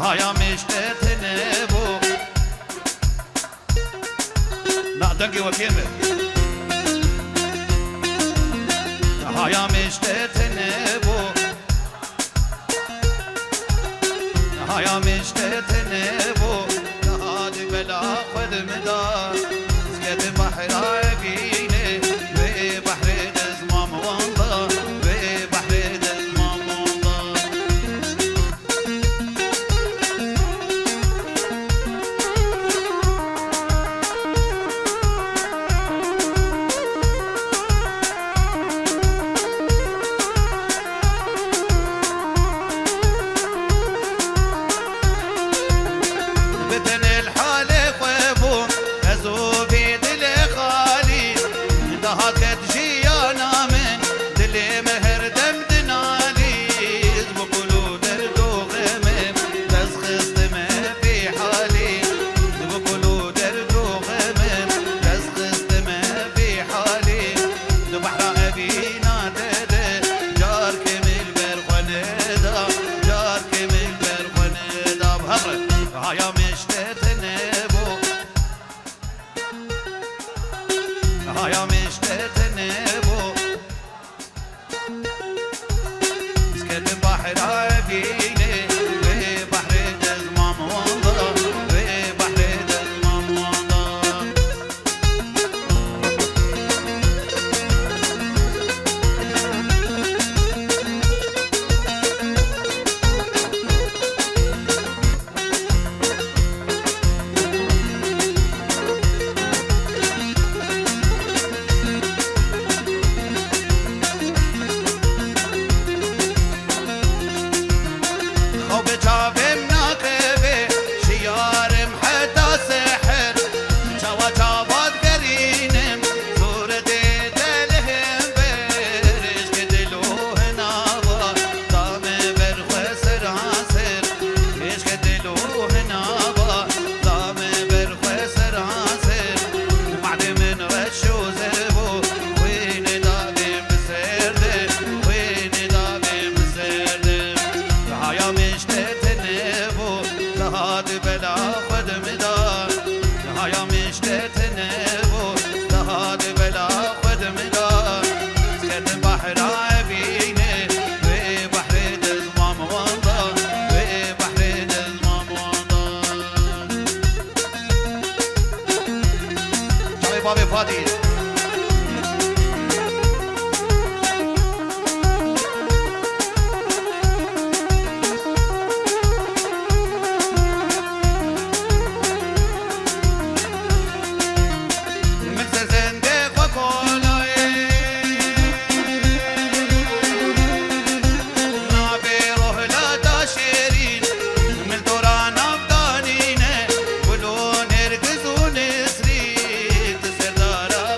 هايا مشتتني بو لا دقي وكيمة هايا مشتتني بو هايا مشتتني بو هادي بلا خذ مدار سكت بحر عقيني ببحر دزمام والله ببحر دزمام والله بدن الحال خوابو ازو بيد الخالي دهات كتجي انا من دلي مهر دم دنالي بقولو دردو غمم بس خصت ما في حالي بقولو دردو غمم بس خصت ما في حالي بحر ابينا دده جار كمل برخندا جار كمل برخندا بهرت هايا مشتتني بو هايا مشتتني بو سكت بحر عقيني ببحر دزمام والله ببحر دزمام والله خوب جابم ناقبه شیارم حتی سحر جوا جواد گرینم زور دلهم برش که دلوه نوا دام برخ سر عصر عشق دلوه نوا دام برخ سر عصر بعد من رشو زربو وين داغم بسرده وين داغم بسرده هايا مشتتني بو لهاد بلا خد مدار هايا مشتتني بو لهاد بلا خد مدار سكت بحر عبيني ببحر دزمام والله ببحر دزمام والله شاوي بابي فادي ولون يرقزون سريت سردارا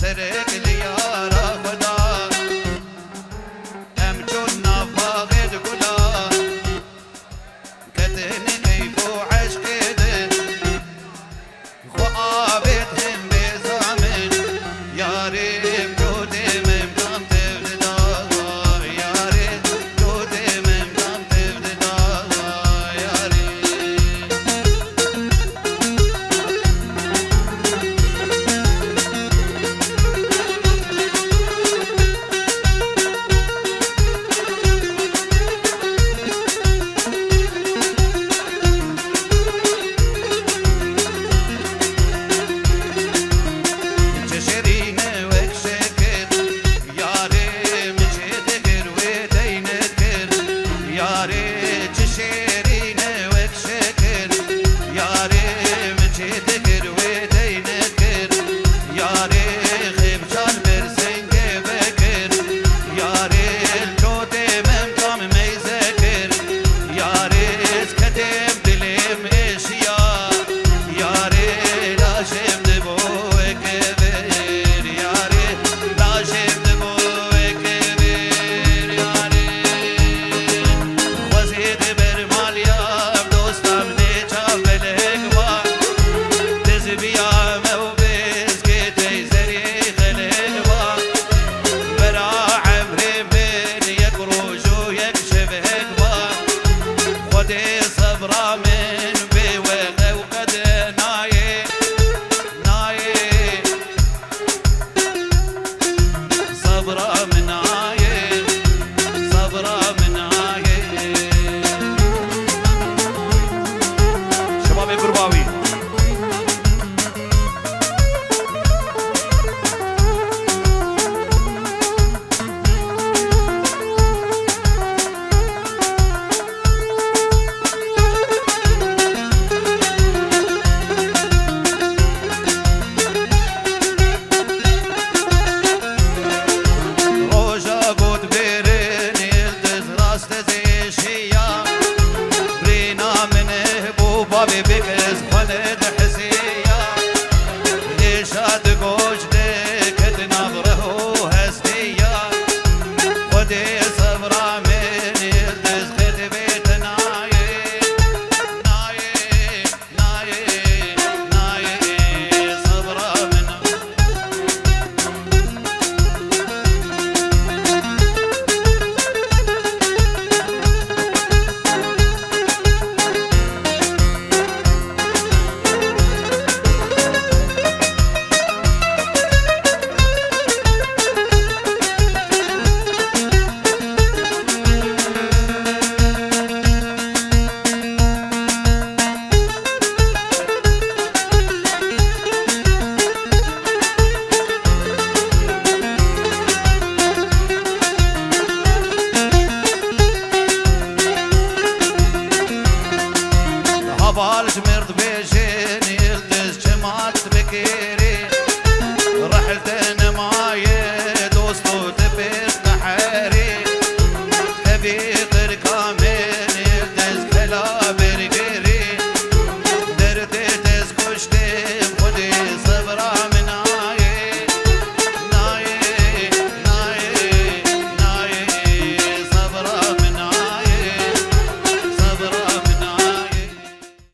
سرق ليارا خدا ام جنا باغد گلا کدن کیف و عشق دن خو آبت هم بزامن یاری